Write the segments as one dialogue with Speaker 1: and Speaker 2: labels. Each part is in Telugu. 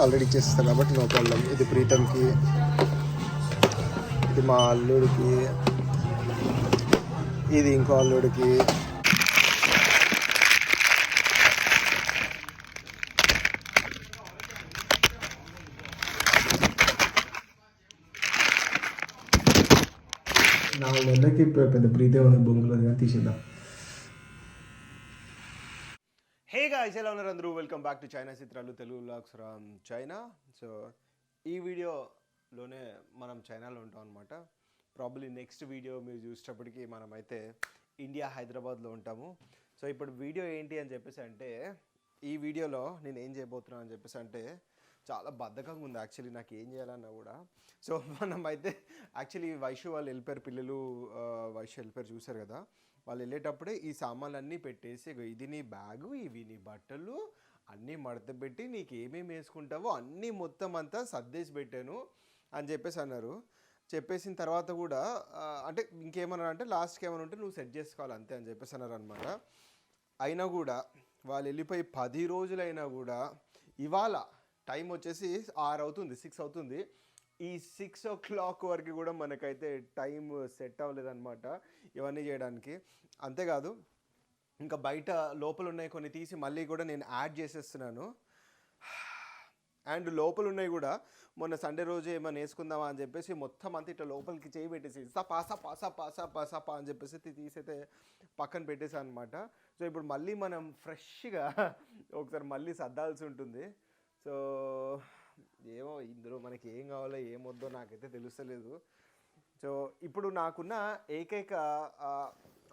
Speaker 1: ఆల్రెడీ ఇచ్చేస్తాను కాబట్టి నో ప్రాబ్లం. ఇది ప్రీతంకి, ఇది మా అల్లుడికి, ఇది ఇంకో అల్లుడికి. నాలుగు నెలలకి పెద్ద ప్రీతం ఉంది బొంగులో తీసేద్దాం. హే గాయ్స్, ఎలా ఉన్నారు అందరూ? వెల్కమ్ బ్యాక్ టు చైనా చిత్రాలు, Telugu vlogs from China. So ఈ వీడియోలోనే మనం చైనాలో ఉంటాం అనమాట. ప్రాబ్లీ నెక్స్ట్ వీడియో మీరు చూసేటప్పటికి మనమైతే ఇండియా హైదరాబాద్లో ఉంటాము. సో ఇప్పుడు వీడియో ఏంటి అని చెప్పేసి అంటే, ఈ వీడియోలో నేను ఏం చేయబోతున్నాను అని చెప్పేసి అంటే, చాలా బద్ధకంగా ఉంది యాక్చువల్లీ నాకు ఏం చేయాలన్నా కూడా. సో మనమైతే యాక్చువల్లీ వైషు వాళ్ళు వెళ్ళిపోయారు, పిల్లలు వైషు వెళ్ళిపోయారు, చూసారు కదా. వాళ్ళు వెళ్ళేటప్పుడే ఈ సామాన్లు అన్నీ పెట్టేసి, ఇది నీ బ్యాగు, ఇవి నీ బట్టలు అన్నీ మడత పెట్టి నీకు ఏమేమి వేసుకుంటావో అన్నీ మొత్తం అంతా సర్దేసి పెట్టాను అని చెప్పేసి అన్నారు. చెప్పేసిన తర్వాత కూడా అంటే ఇంకేమన్నా అంటే లాస్ట్కి ఏమైనా ఉంటే నువ్వు సెట్ చేసుకోవాలి అంతే అని చెప్పేసి అన్నారు అనమాట. అయినా కూడా వాళ్ళు వెళ్ళిపోయి 10 రోజులైనా కూడా ఇవాళ టైం వచ్చేసి 6 అవుతుంది, 6 అవుతుంది. ఈ 6 o'clock వరకు కూడా మనకైతే టైం సెట్ అవ్వలేదన్నమాట ఇవన్నీ చేయడానికి. అంతేకాదు ఇంకా బయట లోపల ఉన్నాయి కొన్ని తీసి మళ్ళీ కూడా నేను యాడ్ చేసేస్తున్నాను. అండ్ లోపల ఉన్నాయి కూడా మొన్న సండే రోజు ఏమైనా వేసుకుందామా అని చెప్పేసి మొత్తం అంతా ఇట్లా లోపలికి చేయి పెట్టేసి సపా అని చెప్పేసి తీసైతే పక్కన పెట్టేసాను అనమాట. సో ఇప్పుడు మళ్ళీ మనం ఫ్రెష్గా ఒకసారి మళ్ళీ సర్దాల్సి ఉంటుంది. సో ఏమో ఇందులో మనకి ఏం కావాలో ఏమొద్దో నాకైతే తెలుస్తలేదు. సో ఇప్పుడు నాకున్న ఏకైక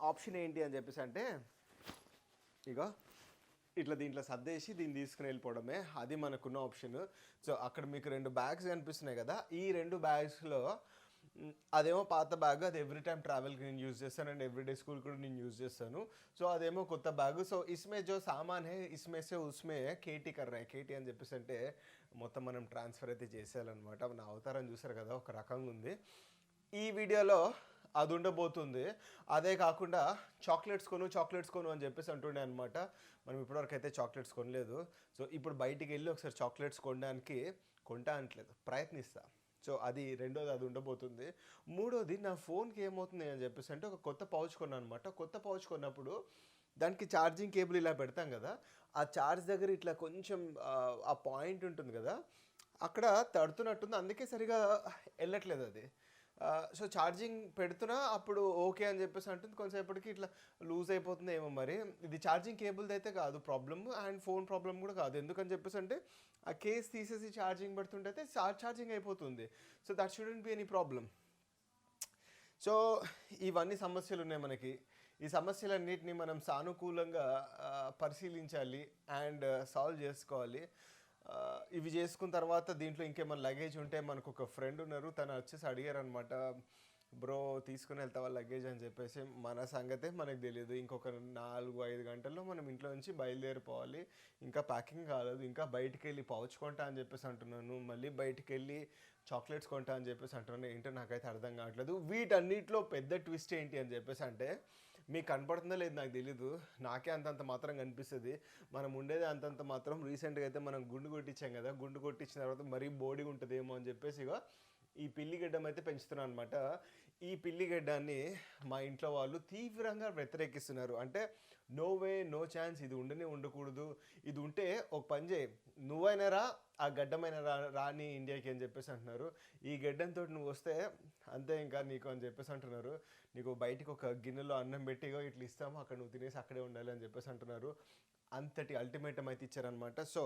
Speaker 1: ఆప్షన్ ఏంటి అని చెప్పేసి అంటే, ఇక ఇట్లా దీంట్లో సర్దేసి దీన్ని తీసుకుని వెళ్ళిపోవడమే, అది మనకున్న ఆప్షన్. సో అక్కడ మీకు 2 బ్యాగ్స్ కనిపిస్తున్నాయి కదా, ఈ 2 బ్యాగ్స్లో అదేమో పాత బ్యాగ్, అది ఎవ్రీ టైం ట్రావెల్కి నేను యూజ్ చేస్తాను అండ్ ఎవ్రీడే స్కూల్ కూడా నేను యూజ్ చేస్తాను. సో అదేమో కొత్త బ్యాగ్. సో ఇస్మే జో సామాన్ హే ఇస్మే సే ఉస్మే కేటీ కర్రాయి, కేటీ అని చెప్పేసి అంటే మొత్తం మనం ట్రాన్స్ఫర్ అయితే చేసేయాలన్నమాట. నా అవతారం చూసారు కదా, ఒక రకంగా ఉంది. ఈ వీడియోలో అది ఉండబోతుంది. అదే కాకుండా చాక్లెట్స్ కొను అని చెప్పేసి అంటుండే అనమాట. మనం ఇప్పటివరకు అయితే చాక్లెట్స్ కొనలేదు. సో ఇప్పుడు బయటికి వెళ్ళి ఒకసారి చాక్లెట్స్ కొంటా అనట్లేదు, ప్రయత్నిస్తా. సో అది రెండోది, అది ఉండబోతుంది. మూడోది, నా ఫోన్కి ఏమవుతుంది అని చెప్పేసి అంటే, ఒక కొత్త పౌచ్ కొన్నాను అనమాట. కొత్త పౌచ్ కొన్నప్పుడు దానికి ఛార్జింగ్ కేబుల్ ఇలా పెడతాం కదా, ఆ ఛార్జ్ దగ్గర ఇట్లా కొంచెం ఆ పాయింట్ ఉంటుంది కదా, అక్కడ తడుతున్నట్టుంది, అందుకే సరిగా వెళ్ళట్లేదు అది. సో ఛార్జింగ్ పెడుతున్నా అప్పుడు ఓకే అని చెప్పేసి అంటుంది, కొంతసేపటికి ఇట్లా లూజ్ అయిపోతుంది ఏమో. మరి ఇది ఛార్జింగ్ కేబుల్ది అయితే కాదు ప్రాబ్లమ్, అండ్ ఫోన్ ప్రాబ్లం కూడా కాదు. ఎందుకని చెప్పేసి అంటే ఆ కేస్ తీసేసి ఛార్జింగ్ పెడుతుంటే అయితే ఛార్జింగ్ అయిపోతుంది. So that shouldn't be any problem. So ఇవన్నీ సమస్యలు ఉన్నాయి మనకి. ఈ సమస్యలన్నిటిని మనం సానుకూలంగా పరిశీలించాలి అండ్ సాల్వ్ చేసుకోవాలి. ఇవి చేసుకున్న తర్వాత దీంట్లో ఇంకేమైనా లగేజ్ ఉంటే, మనకు ఒక ఫ్రెండ్ ఉన్నారు, తను వచ్చేసి అడిగారు అనమాట, బ్రో తీసుకుని వెళ్తావా లగేజ్ అని చెప్పేసి. మన సంగతే మనకు తెలియదు, ఇంకొక 4-5 గంటల్లో మనం ఇంట్లో నుంచి బయలుదేరిపోవాలి, ఇంకా ప్యాకింగ్ కాలేదు, ఇంకా బయటికి వెళ్ళి పౌచ్ కొంటా అని చెప్పేసి అంటున్నాను, మళ్ళీ బయటికి వెళ్ళి చాక్లెట్స్ కొంటా అని చెప్పేసి అంటున్నాను. ఏంటో నాకైతే అర్థం కావట్లేదు. వీటన్నిటిలో పెద్ద ట్విస్ట్ ఏంటి అని చెప్పేసి అంటే, మీకు కనపడుతుందో లేదు నాకు తెలీదు, నాకే అంతంత మాత్రం కనిపిస్తుంది. మనం ఉండేది అంతంత మాత్రం. రీసెంట్గా అయితే మనం గుండు కొట్టించాం కదా, గుండు కొట్టించిన తర్వాత మరీ బోడీగా ఉంటుందేమో అని చెప్పేసి ఇక ఈ పిల్లిగడ్డం అయితే పెంచుతున్నాను అనమాట. ఈ పిల్లిగడ్డాన్ని మా ఇంట్లో వాళ్ళు తీవ్రంగా వ్యతిరేకిస్తున్నారు. అంటే నో వే, నో ఛాన్స్, ఇది ఉండనే ఉండకూడదు, ఇది ఉంటే ఒక పని చేయి, నువ్వైనా రా, ఆ గడ్డమైన రాని ఇండియాకి అని చెప్పేసి అంటున్నారు. ఈ గడ్డంతో నువ్వు వస్తే అంతే ఇంకా నీకు అని చెప్పేసి అంటున్నారు. నీకు బయటికి ఒక గిన్నెలో అన్నం పెట్టిగా ఇట్లా ఇస్తాము, అక్కడ నువ్వు తినేసి అక్కడే ఉండాలి అని చెప్పేసి అంటున్నారు. అంతటి అల్టిమేటం అయితే ఇచ్చారనమాట. So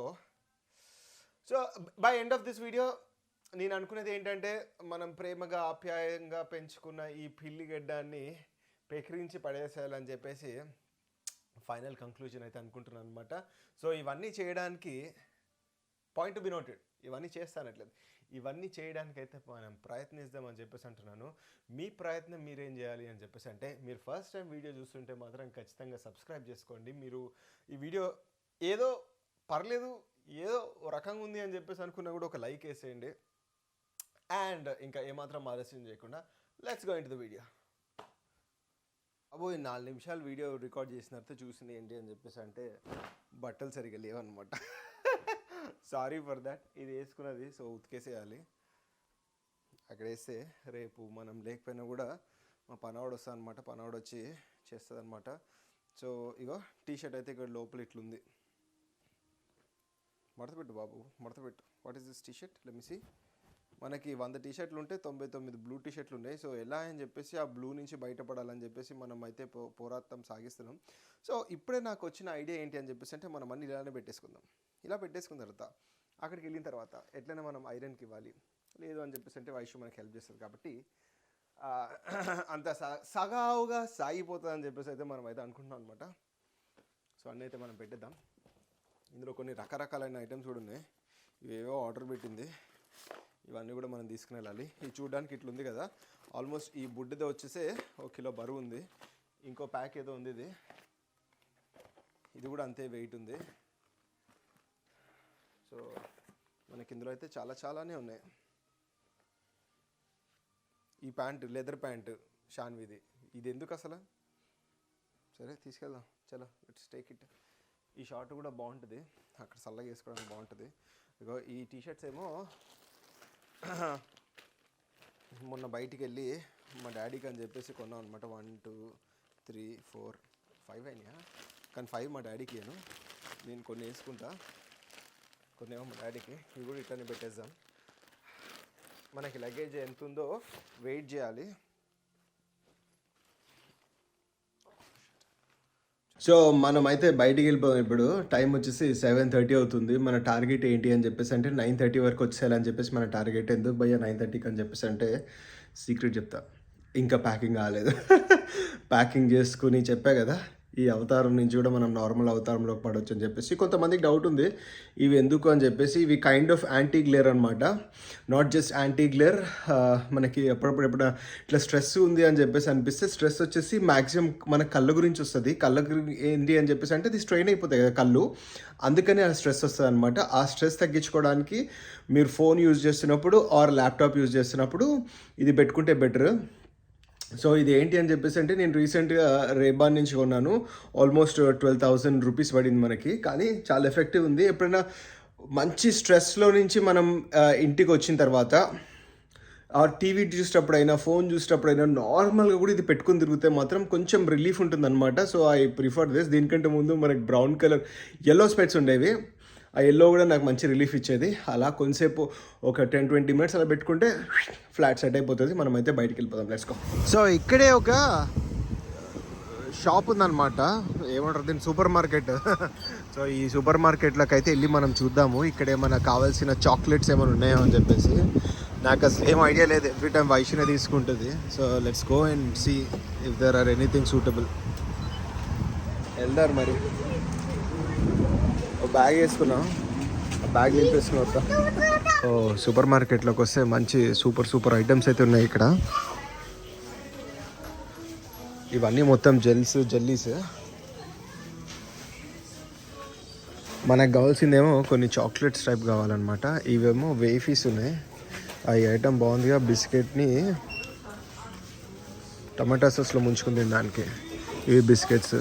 Speaker 1: by end of this video నేను అనుకునేది ఏంటంటే, మనం ప్రేమగా ఆప్యాయంగా పెంచుకున్న ఈ పిల్లిగడ్డాన్ని పెకిరించి పడేసేయాలని చెప్పేసి ఫైనల్ కంక్లూజన్ అయితే అనుకుంటున్నాను అనమాట. సో ఇవన్నీ చేయడానికి, పాయింట్ టు బి నోటెడ్, ఇవన్నీ చేస్తానట్లేదు, ఇవన్నీ చేయడానికైతే మనం ప్రయత్నిద్దామని చెప్పేసి అంటున్నాను. మీ ప్రయత్నం మీరేం చేయాలి అని చెప్పేసి అంటే, మీరు ఫస్ట్ టైం వీడియో చూస్తుంటే మాత్రం ఖచ్చితంగా సబ్స్క్రైబ్ చేసుకోండి. మీరు ఈ వీడియో ఏదో పర్లేదు, ఏదో రకంగా ఉంది అని చెప్పేసి అనుకున్నా కూడా ఒక లైక్ వేసేయండి. అండ్ ఇంకా ఏమాత్రం ఆలస్యం చేయకుండా let's go into the video. అబ్బో 4 నిమిషాలు వీడియో రికార్డ్ చేసిన తర్వాత చూసింది ఏంటి అని చెప్పేసి అంటే, బట్టలు సరిగా లేవన్నమాట. Sorry for that. ఇది వేసుకున్నది, సో ఉతికేసేయాలి. అక్కడ వేస్తే రేపు మనం లేకపోయినా కూడా మా పనవాడు వస్తా అనమాట, పనవాడు వచ్చి చేస్తుంది అనమాట. సో ఇగో టీషర్ట్ అయితే ఇక్కడ లోపల ఇట్లుంది. మడతపెట్టు బాబు, మడతపెట్టు. What is this t-shirt? Let me see. మనకి 100 టీషర్ట్లు ఉంటే 99 బ్లూ టీషర్ట్లు ఉన్నాయి. సో ఎలా అని చెప్పేసి ఆ బ్లూ నుంచి బయటపడాలని చెప్పేసి మనం అయితే పోరాటం సాగిస్తున్నాం. సో ఇప్పుడే నాకు వచ్చిన ఐడియా ఏంటి అని చెప్పేసి అంటే మనం అన్ని ఇలానే పెట్టేసుకుందాం. ఇలా పెట్టేసుకున్న తర్వాత అక్కడికి వెళ్ళిన తర్వాత ఎట్లయినా మనం ఐరన్కి ఇవ్వాలి. లేదు అని చెప్పేసి అంటే వైషు మనకి హెల్ప్ చేస్తుంది కాబట్టి అంత సగావుగా సాగిపోతుంది అని చెప్పేసి అయితే మనం అయితే అనుకుంటున్నాం అనమాట. సో అన్నీ అయితే మనం పెట్టేద్దాం. ఇందులో కొన్ని రకరకాలైన ఐటమ్స్ కూడా ఉన్నాయి. ఇవేవో ఆర్డర్ పెట్టింది, ఇవన్నీ కూడా మనం తీసుకుని వెళ్ళాలి. ఇది చూడడానికి ఇట్లుంది కదా, ఆల్మోస్ట్ ఈ బుడ్డితో వచ్చేసే 1 కిలో బరువు ఉంది. ఇంకో ప్యాక్ ఏదో ఉంది, ఇది కూడా అంతే వెయిట్ ఉంది. సో మనకి ఇందులో అయితే చాలానే ఉన్నాయి. ఈ ప్యాంటు లెదర్ ప్యాంటు షాన్విది, ఇది ఎందుకు అసలు? సరే తీసుకెళ్దాం, చలో లెట్స్ టేక్ ఇట్. ఈ షార్ట్ కూడా బాగుంటుంది, అక్కడ చల్లగా వేసుకోవడానికి బాగుంటుంది. ఇగో ఈ టీషర్ట్స్ ఏమో మొన్న బయటికి వెళ్ళి మా డాడీకి అని చెప్పేసి కొన్నాం అనమాట. 1 2 3 4 5 అయినాయా, కానీ 5 మా డాడీకి నేను కొన్ని వేసుకుంటా, కొన్ని ఏమో మా డాడీకి. ఇవి కూడా ఇట్లనే పెట్టేద్దాం. మనకి లగేజ్ ఎంత ఉందో వెయిట్ చేయాలి. సో మనం అయితే బయటికి వెళ్ళిపోయాం. ఇప్పుడు టైం వచ్చేసి 7:30 అవుతుంది. మన టార్గెట్ ఏంటి అని చెప్పేసి అంటే 9:30 వరకు వచ్చేయాలని చెప్పేసి మన టార్గెట్. ఎందుకు భయ్యా 9:30కి అని చెప్పేసి అంటే సీక్రెట్ చెప్తా, ఇంకా ప్యాకింగ్ కాలేదు. ప్యాకింగ్ చేసుకుని చెప్పా కదా, ఈ అవతారం నుంచి కూడా మనం నార్మల్ అవతారంలోకి పడవచ్చు అని చెప్పేసి. కొంతమందికి డౌట్ ఉంది ఇవి ఎందుకు అని చెప్పేసి. ఇవి కైండ్ ఆఫ్ యాంటీ గ్లేర్ అనమాట, నాట్ జస్ట్ యాంటీ గ్లేర్. మనకి ఎప్పుడప్పుడు ఇట్లా స్ట్రెస్ ఉంది అని చెప్పేసి అనిపిస్తే, స్ట్రెస్ వచ్చేసి మ్యాక్సిమం మన కళ్ళ గురించి వస్తుంది. కళ్ళ ఏంటి అని చెప్పేసి అంటే అది స్ట్రెయిన్ అయిపోతాయి కదా కళ్ళు, అందుకని ఆ స్ట్రెస్ వస్తుంది అనమాట. ఆ స్ట్రెస్ తగ్గించుకోవడానికి మీరు ఫోన్ యూజ్ చేస్తున్నప్పుడు ఆర్ ల్యాప్టాప్ యూజ్ చేస్తున్నప్పుడు ఇది పెట్టుకుంటే బెటర్. సో ఇది ఏంటి అని చెప్పేసి అంటే నేను రీసెంట్గా రేబాన్ నుంచి కొన్నాను. ఆల్మోస్ట్ 12,000 రూపీస్ పడింది మనకి, కానీ చాలా ఎఫెక్టివ్ ఉంది. ఎప్పుడైనా మంచి స్ట్రెస్లో నుంచి మనం ఇంటికి వచ్చిన తర్వాత టీవీ చూసేటప్పుడైనా ఫోన్ చూసేటప్పుడైనా నార్మల్గా కూడా ఇది పెట్టుకుని తిరిగితే మాత్రం కొంచెం రిలీఫ్ ఉంటుందన్నమాట. So I prefer this. దీనికంటే ముందు మనకి బ్రౌన్ కలర్ ఎల్లో స్పెట్స్ ఉండేవి, ఆ ఎల్లో కూడా నాకు మంచి రిలీఫ్ ఇచ్చేది. అలా కొంతసేపు ఒక 10-20 మినిట్స్ అలా పెట్టుకుంటే ఫ్లాట్ సెట్ అయిపోతుంది. మనమైతే బయటికి వెళ్ళిపోదాం, లెట్స్ గో. సో ఇక్కడే ఒక షాప్ ఉందన్నమాట, ఏమంటారు దీన్ని, సూపర్ మార్కెట్. సో ఈ సూపర్ మార్కెట్లోకి అయితే వెళ్ళి మనం చూద్దాము ఇక్కడ ఏమైనా కావాల్సిన చాక్లెట్స్ ఏమైనా ఉన్నాయో అని చెప్పేసి. నాకు అసలు ఏం ఐడియా లేదు, ఎవ్రీ టైం వైష్నే తీసుకుంటుంది. So let's go and see if there are anything suitable. వెళ్దారు మరి. బ్యాగ్ వేసుకున్నాం, బ్యాగ్ నింపేసుకుని వస్తా. ఓ సూపర్ మార్కెట్లోకి వస్తే మంచి సూపర్ ఐటమ్స్ అయితే ఉన్నాయి ఇక్కడ. ఇవన్నీ మొత్తం జెల్లీస్. మనకు కావాల్సిందేమో కొన్ని చాక్లెట్స్ టైప్ కావాలన్నమాట. ఇవేమో వేఫీస్ ఉన్నాయి. ఆ ఐటమ్ బాగుందిగా, బిస్కెట్ని టమాటా సాస్లో ముంచుకుని తినడానికి. ఇవి బిస్కెట్స్.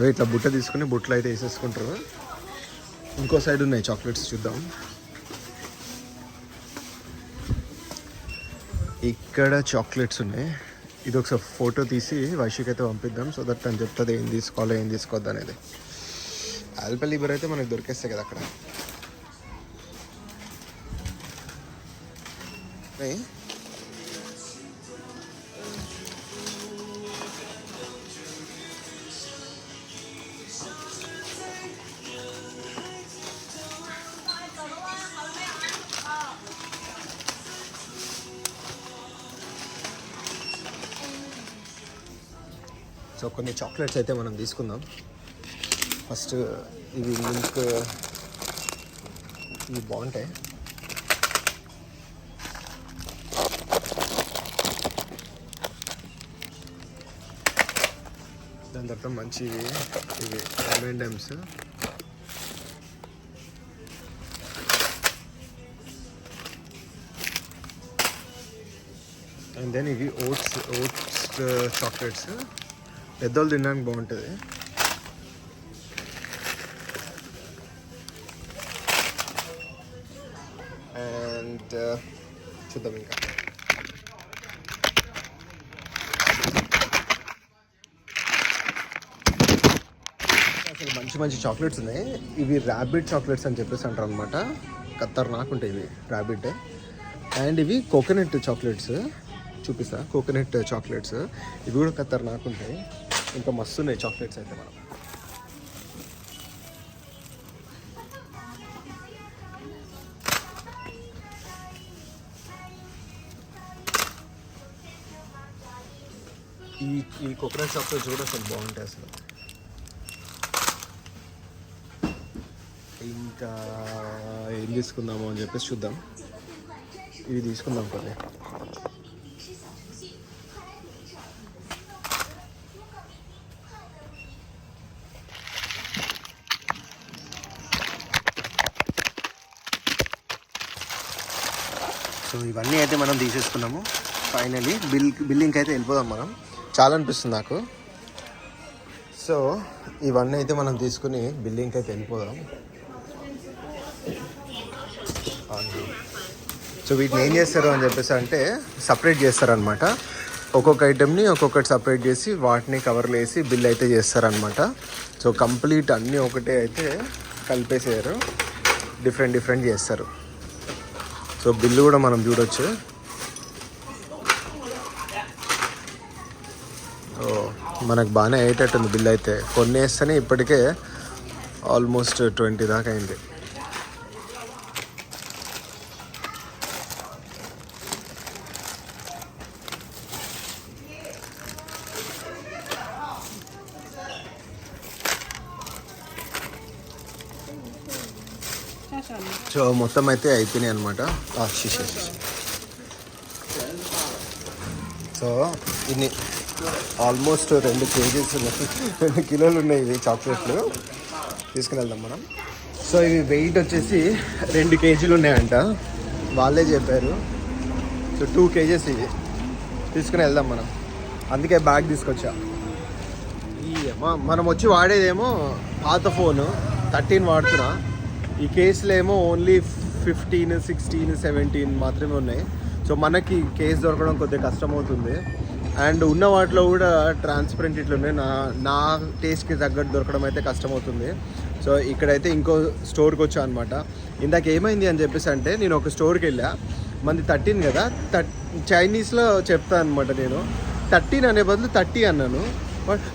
Speaker 1: ఇట్లా బుట్ట తీసుకుని బుట్టలు అయితే వేసేసుకుంటారు. ఇంకో సైడ్ ఉన్నాయి చాక్లెట్స్, చూద్దాం. ఇక్కడ చాక్లెట్స్ ఉన్నాయి. ఇది ఒకసారి ఫోటో తీసి వైషికి అయితే పంపిద్దాం, సో దట్ తను చెప్తుంది ఏం తీసుకోవాలో ఏం తీసుకోవద్దు అనేది. ఆల్పెలిబర్ అయితే మనకు దొరికేస్తాయి కదా అక్కడ. సో కొన్ని చాక్లెట్స్ అయితే మనం తీసుకుందాం. ఫస్ట్ ఇవి మిల్క్, ఇవి బాగుంటాయి. దాని తర్వాత మంచివి ఇవి M&M's. అండ్ దెన్ ఇవి ఓట్స్ చాక్లెట్స్, పెద్దోళ్ళు తినడానికి బాగుంటుంది. అండ్ చూద్దాం ఇంకా. అసలు మంచి మంచి చాక్లెట్స్ ఉన్నాయి. ఇవి ర్యాబిట్ చాక్లెట్స్ అని చెప్పేసి అంటారు అనమాట. ఖతర్నాక్ ఉంటాయి ఇవి ర్యాబిట్. అండ్ ఇవి కోకోనట్ చాక్లెట్స్ చూపిస్తా. కోకోనట్ చాక్లెట్స్ ఇవి కూడా ఖతర్నాక్ ఉంటాయి. ఇంకా మస్తు ఉన్నాయి చాక్లెట్స్ అయితే. మనం ఈ కోకోనట్ చాక్లెట్స్ కూడా అసలు బాగుంటాయి అసలు. ఇంకా ఏం తీసుకుందాము అని చెప్పేసి చూద్దాం. ఇవి తీసుకుందాం కొన్ని. సో ఇవన్నీ అయితే మనం తీసేసుకున్నాము ఫైనలీ. బిల్లింగ్కి అయితే వెళ్ళిపోదాం మనం. చాలా అనిపిస్తుంది నాకు. సో ఇవన్నీ అయితే మనం తీసుకుని బిల్లింగ్కి అయితే వెళ్ళిపోదాం. సో వీటిని ఏం చేస్తారు అని చెప్పేసి అంటే సపరేట్ చేస్తారనమాట. ఒక్కొక్క ఐటెంని ఒక్కొక్కటి సపరేట్ చేసి వాటిని కవర్లు వేసి బిల్ అయితే చేస్తారనమాట. సో కంప్లీట్ అన్నీ ఒకటే అయితే కలిపేసారు, డిఫరెంట్ చేస్తారు. సో బిల్లు కూడా మనం చూడొచ్చు. మనకు బాగానే అయ్యేటట్టుంది బిల్ అయితే. కొన్ని వేస్తేనే ఇప్పటికే ఆల్మోస్ట్ 20 దాకా అయింది. సో మొత్తం అయితే అయిపోయినాయి అనమాట. సో ఇన్ని ఆల్మోస్ట్ 2 కేజీస్ ఉన్నాయి, 2 కిలోలు ఉన్నాయి ఇవి చాక్లెట్లు. తీసుకుని వెళ్దాం మనం. సో ఇవి వెయిట్ వచ్చేసి 2 కేజీలు ఉన్నాయంట, వాళ్ళే చెప్పారు. సో 2 కేజెస్ ఇవి తీసుకుని వెళ్దాం మనం. అందుకే బ్యాగ్ తీసుకొచ్చా. మనం వచ్చి వాడేదేమో పాత ఫోను 13 వాడుతున్నా. ఈ కేసులో ఏమో ఓన్లీ 15, 16, 17 మాత్రమే ఉన్నాయి. సో మనకి కేసు దొరకడం కొద్దిగా కష్టం అవుతుంది. అండ్ ఉన్న వాటిలో కూడా ట్రాన్స్పరెంట్ ఇట్లా ఉన్నాయి. నా టేస్ట్కి తగ్గట్టు దొరకడం అయితే కష్టమవుతుంది. సో ఇక్కడైతే ఇంకో స్టోర్కి వచ్చా అనమాట. ఇందాక ఏమైంది అని చెప్పేసి అంటే నేను ఒక స్టోర్కి వెళ్ళా. మంది 13 కదా, చైనీస్లో చెప్తాను అనమాట. నేను 13 అనే బదులు 30 అన్నాను.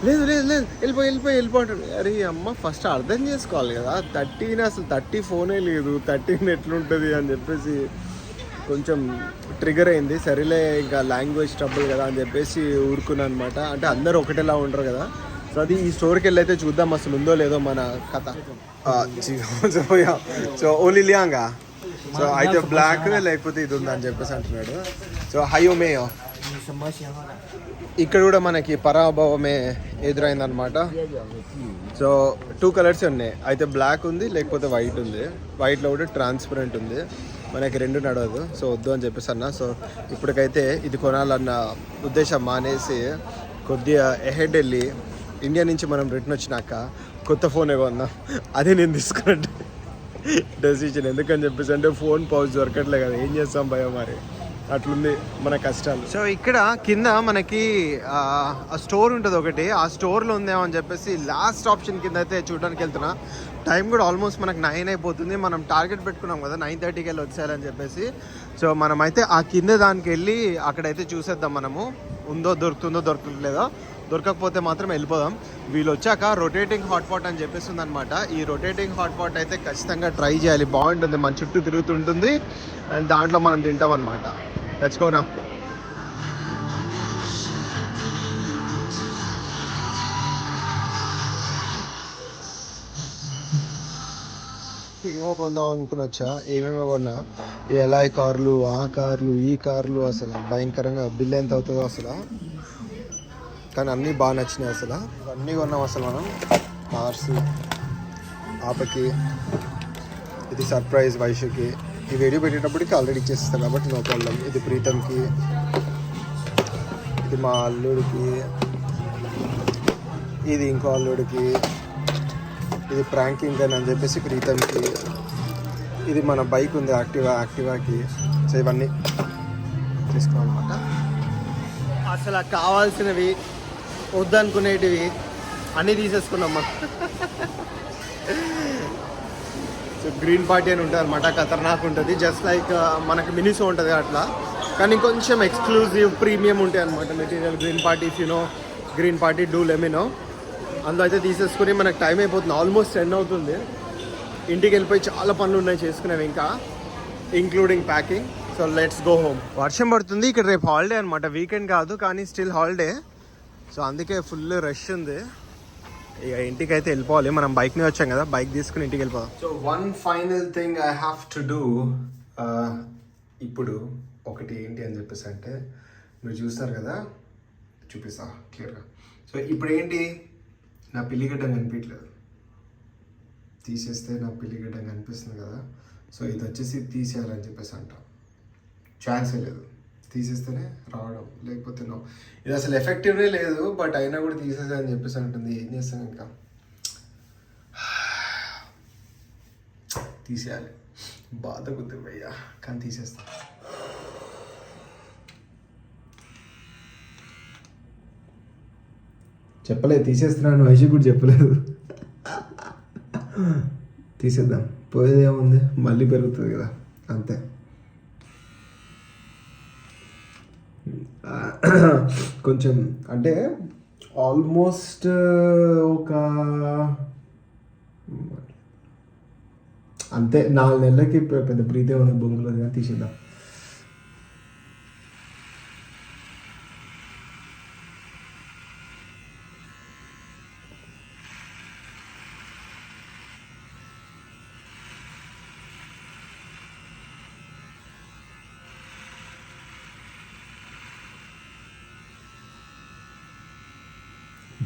Speaker 1: లేదు వెళ్ళిపో అంటాడు. అరే అమ్మ, ఫస్ట్ అర్థం చేసుకోవాలి కదా. 13 అసలు 30 ఫోనే లేదు, 13 ఎట్లుంటుంది అని చెప్పేసి కొంచెం ట్రిగర్ అయింది. సరేలే ఇంకా లాంగ్వేజ్ ట్రబుల్ కదా అని చెప్పేసి ఊరుకున్నాను అనమాట. అంటే అందరూ ఒకటేలా ఉండరు కదా. సో అది ఈ స్టోర్కి వెళ్ళి అయితే చూద్దాం అసలు ఉందో లేదో మన కథ. సో ఓన్లీ లియాంగా. సో అయితే బ్లాక్ లేకపోతే ఇది ఉందని చెప్పేసి అంటున్నాడు. సో హయోమేయో ఇక్కడ కూడా మనకి పరాభవమే ఎదురైందనమాట. సో 2 కలర్స్ ఉన్నాయి. అయితే బ్లాక్ ఉంది, లేకపోతే వైట్ ఉంది. వైట్లో కూడా ట్రాన్స్పరెంట్ ఉంది. మనకి 2 నడవదు. సో వద్దు అని చెప్పేసి అన్న. సో ఇప్పటికైతే ఇది కొనాలన్న ఉద్దేశం మానేసి కొద్దిగా ఎహెడ్ వెళ్ళి ఇండియా నుంచి మనం రిటర్న్ వచ్చినాక కొత్త ఫోనే కొన్నాం. అదే నేను తీసుకున్నట్టు డెసిషన్. ఎందుకని చెప్పేసి అంటే ఫోన్ పౌచ్ దొరకట్లే కదా, ఏం చేస్తాం భయం, మరి అట్లుంది మన కష్టాలు. సో ఇక్కడ కింద మనకి ఆ స్టోర్ ఉంటుంది ఒకటి, ఆ స్టోర్లో ఉందేమో అని చెప్పేసి లాస్ట్ ఆప్షన్ కింద అయితే చూడడానికి వెళ్తున్నా. టైం కూడా ఆల్మోస్ట్ మనకు 9 అయిపోతుంది. మనం టార్గెట్ పెట్టుకున్నాం కదా 9:30కి వెళ్ళి వచ్చేయాలని చెప్పేసి. సో మనమైతే ఆ కింద దానికి వెళ్ళి అక్కడైతే చూసేద్దాం మనము, దొరుకుతుందో దొరకట్లేదో. దొరకకపోతే మాత్రం వెళ్ళిపోదాం. వీళ్ళు వచ్చాక రొటేటింగ్ హాట్ పాట్ అని చెప్పేసి ఉందన్నమాట. ఈ రొటేటింగ్ హాట్ పాట్ అయితే ఖచ్చితంగా ట్రై చేయాలి, బాగుంటుంది. మన చుట్టూ తిరుగుతుంటుంది అండ్ దాంట్లో మనం తింటాం అనమాట. తెచ్చుకోనా. ఏమో కొందాం అనుకుని వచ్చా, ఏమేమో కొన్నా. ఎలా కార్లు, ఆ కార్లు, ఈ కార్లు, అసలు భయంకరంగా బిల్ ఎంత అవుతుందో అసలు. కానీ అన్నీ బాగా నచ్చినాయి అసలు. ఇవన్నీ కొన్నాం అసలు మనం. కార్స్, పాపకి ఇది సర్ప్రైజ్, వైషుకి. ఈ వీడియో పెట్టేటప్పటికి ఆల్రెడీ ఇచ్చేస్తాను కాబట్టి నో ప్రాబ్లం. ఇది ప్రీతంకి, ఇది మా అల్లుడికి, ఇది ఇంకో అల్లుడికి, ఇది ప్రాంకింగ్ అని చెప్పేసి ప్రీతంకి, ఇది మన బైక్ ఉంది యాక్టివాకి. సో ఇవన్నీ తీసుకోవాలన్నమాట. అసలు కావాల్సినవి వద్దనుకునేటివి అన్నీ తీసేసుకున్నాం మనం. సో గ్రీన్ పార్టీ అని ఉంటుంది అనమాట, ఖతర్నాక్ ఉంటుంది. జస్ట్ లైక్ మనకి మినిసో ఉంటుంది అట్లా, కానీ కొంచెం ఎక్స్క్లూజివ్ ప్రీమియం ఉంటాయి అనమాట material. Green party if you know green party డూ లెమినో. అందులో అయితే తీసేసుకుని మనకు టైం అయిపోతుంది, ఆల్మోస్ట్ 10 అవుతుంది. ఇంటికి వెళ్ళిపోయి చాలా పనులు ఉన్నాయి చేసుకునేవి ఇంకా, including packing. So let's go home. వర్షం పడుతుంది ఇక్కడ, రేపు హాలిడే అనమాట, వీకెండ్ కాదు కానీ స్టిల్ హాలిడే. సో అందుకే ఫుల్ రష్ ఉంది. ఇక ఇంటికి అయితే వెళ్ళిపోవాలి. మనం బైక్ని వచ్చాం కదా, బైక్ తీసుకుని ఇంటికి వెళ్ళిపోదాం. So one final thing I have to do. ఇప్పుడు ఒకటి ఏంటి అని చెప్పేసి అంటే, మీరు చూస్తారు కదా, చూపిస్తా క్లియర్గా. సో ఇప్పుడు ఏంటి, నా పిల్లిగడ్డ కనిపించలేదు, తీసేస్తే నా పిల్లిగడ్డ కనిపిస్తుంది కదా. సో ఇది వచ్చేసి తీసేయాలని చెప్పేసి అంట, ఛాన్సే లేదు, తీసేస్తేనే రావడం, లేకపోతే నో. ఇది అసలు ఎఫెక్టివ్నే లేదు, బట్ అయినా కూడా తీసేసా అని చెప్పేసి అంటుంది. ఏం చేస్తాం ఇంకా, తీసేయాలి. బాధ కుదిరి అయ్యా, కానీ తీసేస్తా. చెప్పలేదు తీసేస్తున్నాను, వైషి కూడా చెప్పలేదు. తీసేద్దాం, పోయేదేముంది, మళ్ళీ పెరుగుతుంది కదా, అంతే. కొంచెం అంటే ఆల్మోస్ట్ ఒక అంతే 4 నెలలకి పెద్ద ప్రీతే ఉంది బొంగులో, కానీ తీసేద్దాం.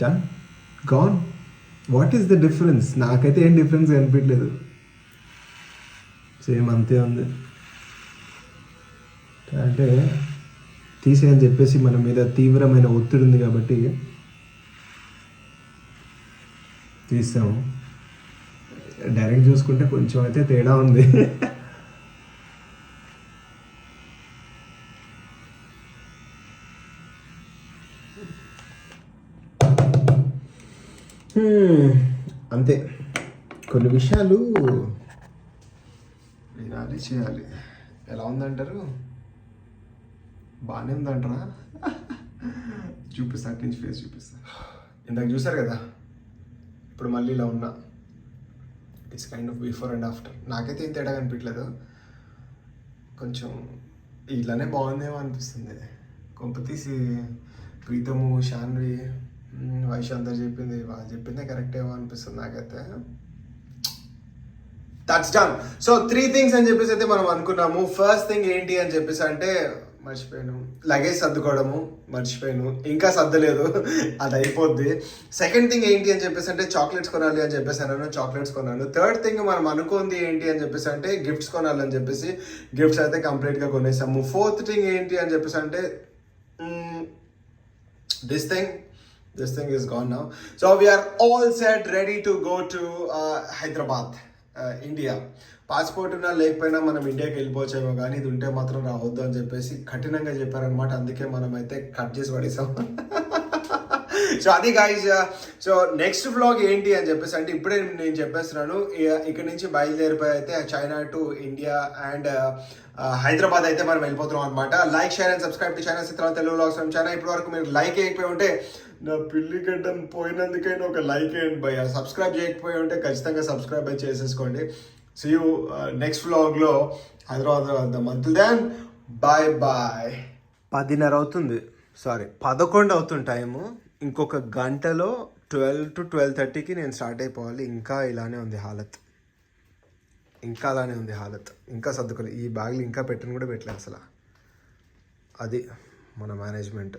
Speaker 1: Done, gone. What is the difference? నాకైతే ఏం డిఫరెన్స్ కనిపించలేదు, సేమ్ అంతే ఉంది. అంటే తీసేయని చెప్పేసి మన మీద తీవ్రమైన ఒత్తిడి ఉంది కాబట్టి తీసాము. డైరెక్ట్ చూసుకుంటే కొంచెం అయితే తేడా ఉంది. అంతే, కొన్ని విషయాలు వినాలి, చేయాలి. ఎలా ఉందంటారు, బాగానే ఉందంటారా? చూపిస్తా, అటు నుంచి ఫేస్ చూపిస్తా. ఇందాక చూసారు కదా, ఇప్పుడు మళ్ళీ ఇలా ఉన్నా. It's kind of before and after. నాకైతే ఏం తేడా కనిపించలేదు, కొంచెం ఇట్లానే బాగుందేమో అనిపిస్తుంది. కొంప తీసి ప్రీతము, శాన్వి, వైష్ అందరు చెప్పింది, వాళ్ళు చెప్పిందే కరెక్ట్ ఏమో అనిపిస్తుంది నాకైతే. That's done. సో 3 things అని చెప్పేసి అయితే మనం అనుకున్నాము. ఫస్ట్ థింగ్ ఏంటి అని చెప్పేసి అంటే, మర్చిపోయాను, లగేజ్ సర్దుకోవడము మర్చిపోయాను, ఇంకా సర్దలేదు, అది అయిపోద్ది. సెకండ్ థింగ్ ఏంటి అని చెప్పేసి అంటే, చాక్లెట్స్ కొనాలి అని చెప్పేసి అన్నాను, చాక్లెట్స్ కొన్నాను. థర్డ్ థింగ్ మనం అనుకుంది ఏంటి అని చెప్పేసి అంటే, గిఫ్ట్స్ కొనాలని చెప్పేసి గిఫ్ట్స్ అయితే కంప్లీట్గా కొనేసాము. ఫోర్త్ థింగ్ ఏంటి అని చెప్పేసి అంటే, this thing is gone now. So we are all set, ready to go to Hyderabad, India. Passport ఉన్నా లేకపోయినా మనం ఇండియాకి వెళ్ళిపోవచ్చేమో, కానీ ఇది ఉంటే మాత్రం రావద్దు అని చెప్పేసి కఠినంగా చెప్పారనమాట. అందుకే మనం అయితే కట్ చేసి పడేసాం. సో అది గైజ్. సో నెక్స్ట్ వ్లాగ్ ఏంటి అని చెప్పేసి అంటే, ఇప్పుడే నేను చెప్పేస్తున్నాను, ఇక్కడ నుంచి బయలుదేరిపోయి అయితే China to India and Hyderabad అయితే మనం వెళ్ళిపోతున్నాం అనమాట. Like, share and subscribe to China చిత్రం తెలుగు వ్లాగ్స్ ఫ్రమ్ చైనా. ఇప్పటి వరకు మీరు లైక్ చేయకపోయి ఉంటే, నా పిల్లి గడ్డం పోయినందుకైనా ఒక లైక్ వేయండి భయ్య. సబ్స్క్రైబ్ చేయకపోయి ఉంటే ఖచ్చితంగా సబ్స్క్రైబ్ అయితే చేసేసుకోండి. See you next vlogలో హైదరాబాద్ వద్దాం. Until then bye bye. 10:30 అవుతుంది, సారీ 11 అవుతుంది టైము. ఇంకొక గంటలో 12 to 12:30కి నేను స్టార్ట్ అయిపోవాలి. ఇంకా ఇలానే ఉంది హాలత్, ఇంకా అలానే ఉంది హాలత్. ఇంకా సర్దుకోలేదు, ఈ బ్యాగ్లు ఇంకా పెట్టను కూడా పెట్టలేదు అసలు. అది మన మేనేజ్మెంట్.